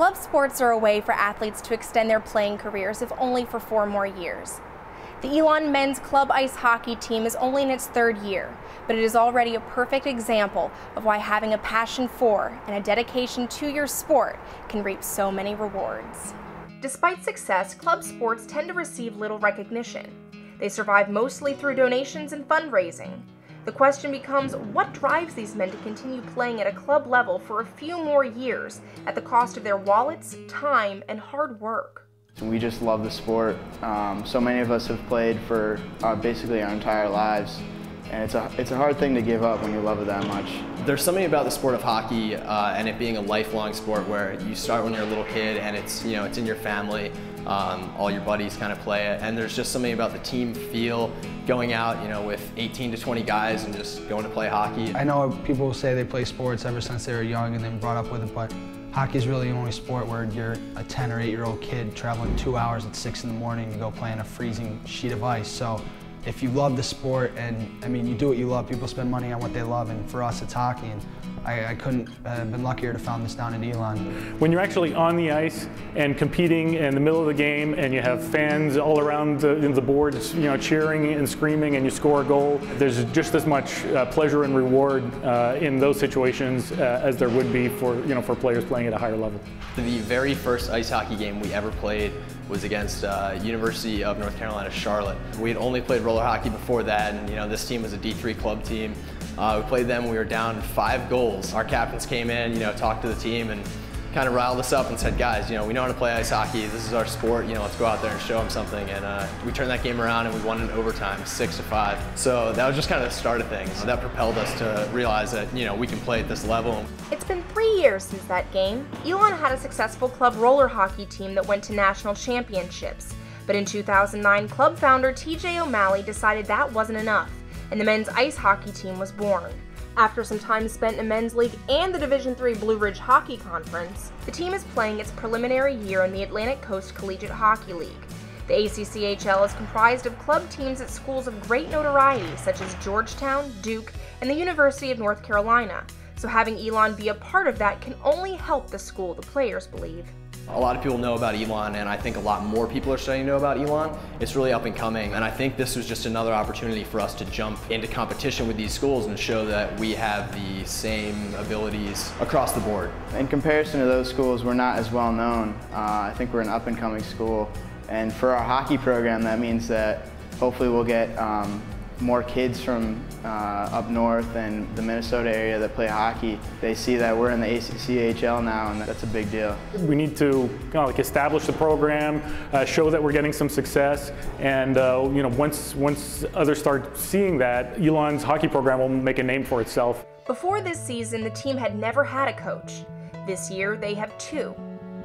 Club sports are a way for athletes to extend their playing careers, if only for 4 more years. The Elon men's club ice hockey team is only in its 3rd year, but it is already a perfect example of why having a passion for and a dedication to your sport can reap so many rewards. Despite success, club sports tend to receive little recognition. They survive mostly through donations and fundraising. The question becomes, what drives these men to continue playing at a club level for a few more years at the cost of their wallets, time, and hard work? We just love the sport. So many of us have played for basically our entire lives, and it's a hard thing to give up when you love it that much. There's something about the sport of hockey and it being a lifelong sport where you start when you're a little kid and it's in your family. All your buddies kind of play it, and there's just something about the team feel, going out with 18 to 20 guys and just going to play hockey. I know people say they play sports ever since they were young and they've been brought up with it, but hockey is really the only sport where you're a 10 or 8-year-old kid traveling 2 hours at 6 in the morning to go play on a freezing sheet of ice. So if you love the sport, and I mean you do what you love, people spend money on what they love, and for us it's hockey. And I couldn't have been luckier to found this down in Elon. When you're actually on the ice and competing in the middle of the game and you have fans all around the boards, cheering and screaming, and you score a goal, there's just as much pleasure and reward in those situations as there would be for players playing at a higher level. The very first ice hockey game we ever played was against University of North Carolina, Charlotte. We had only played roller hockey before that, and this team was a D3 club team. We played them, we were down 5 goals. Our captains came in, talked to the team and kind of riled us up and said, guys, we know how to play ice hockey, this is our sport, let's go out there and show them something. And we turned that game around and we won in overtime, 6-5. So that was just kind of the start of things. That propelled us to realize that, we can play at this level. It's been 3 years since that game. Elon had a successful club roller hockey team that went to national championships. But in 2009, club founder TJ O'Malley decided that wasn't enough, and the men's ice hockey team was born. After some time spent in men's league and the Division III Blue Ridge Hockey Conference, the team is playing its preliminary year in the Atlantic Coast Collegiate Hockey League. The ACCHL is comprised of club teams at schools of great notoriety such as Georgetown, Duke, and the University of North Carolina, so having Elon be a part of that can only help the school, the players believe. A lot of people know about Elon, and I think a lot more people are starting to know about Elon. It's really up and coming, and I think this was just another opportunity for us to jump into competition with these schools and show that we have the same abilities across the board. In comparison to those schools, we're not as well known. I think we're an up and coming school, and for our hockey program, that means that hopefully we'll get more kids from up north and the Minnesota area that play hockey. They see that we're in the ACCHL now, and that's a big deal. We need to establish the program, show that we're getting some success, and once others start seeing that, Elon's hockey program will make a name for itself. Before this season, the team had never had a coach. This year, they have 2.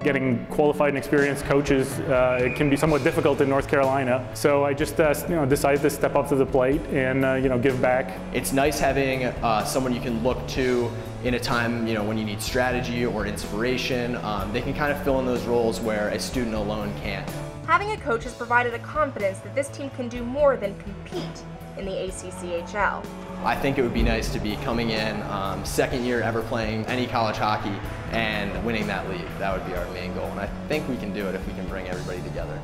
Getting qualified and experienced coaches it can be somewhat difficult in North Carolina. So I just decided to step up to the plate and give back. It's nice having someone you can look to in a time when you need strategy or inspiration. They can kind of fill in those roles where a student alone can't. Having a coach has provided a confidence that this team can do more than compete in the ACCHL. I think it would be nice to be coming in 2nd year ever playing any college hockey and winning that league. That would be our main goal, and I think we can do it if we can bring everybody together.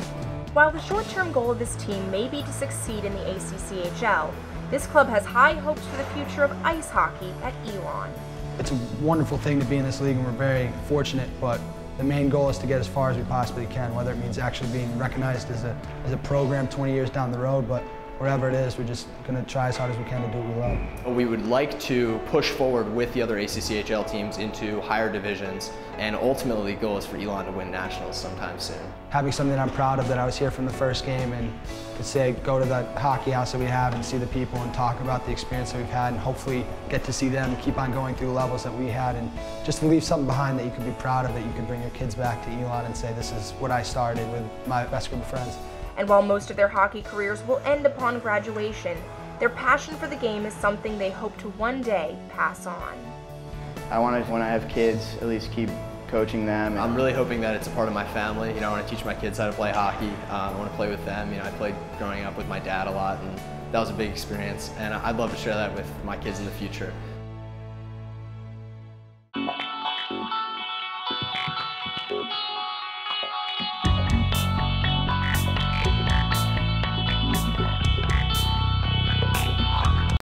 While the short-term goal of this team may be to succeed in the ACCHL, this club has high hopes for the future of ice hockey at Elon. It's a wonderful thing to be in this league, and we're very fortunate, but the main goal is to get as far as we possibly can, whether it means actually being recognized as a program 20 years down the road, but wherever it is, we're just going to try as hard as we can to do what we love. We would like to push forward with the other ACCHL teams into higher divisions, and ultimately the goal is for Elon to win nationals sometime soon. Having something I'm proud of, that I was here from the first game and could say go to the hockey house that we have and see the people and talk about the experience that we've had, and hopefully get to see them keep on going through the levels that we had, and just to leave something behind that you can be proud of, that you can bring your kids back to Elon and say, this is what I started with my best group of friends. And while most of their hockey careers will end upon graduation, their passion for the game is something they hope to one day pass on. I want to, when I have kids, at least keep coaching them. I'm really hoping that it's a part of my family. I want to teach my kids how to play hockey. I want to play with them. I played growing up with my dad a lot, and that was a big experience, and I'd love to share that with my kids in the future.